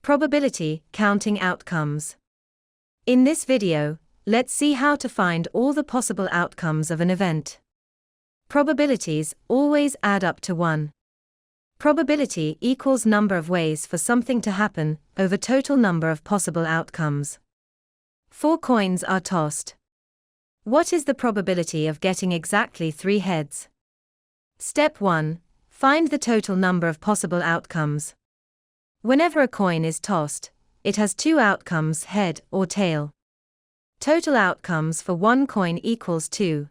Probability counting outcomes. In this video, let's see how to find all the possible outcomes of an event. Probabilities always add up to 1. Probability equals number of ways for something to happen over total number of possible outcomes. 4 coins are tossed. What is the probability of getting exactly 3 heads? Step 1. Find the total number of possible outcomes. Whenever a coin is tossed, it has 2 outcomes, head or tail. Total outcomes for 1 coin equals 2.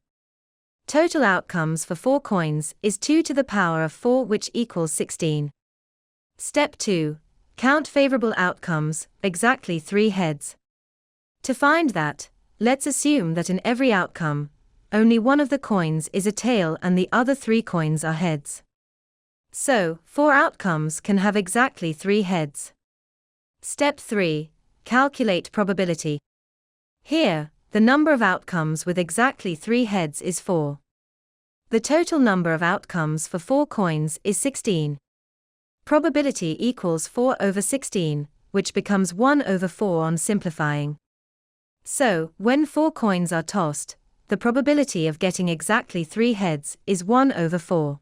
Total outcomes for 4 coins is 2 to the power of 4, which equals 16. Step 2. Count favorable outcomes, exactly 3 heads. To find that, let's assume that in every outcome, only one of the coins is a tail and the other 3 coins are heads. So, 4 outcomes can have exactly 3 heads. Step 3. Calculate probability. Here, the number of outcomes with exactly 3 heads is 4. The total number of outcomes for 4 coins is 16. Probability equals 4 over 16, which becomes 1 over 4 on simplifying. So, when 4 coins are tossed, the probability of getting exactly 3 heads is 1 over 4.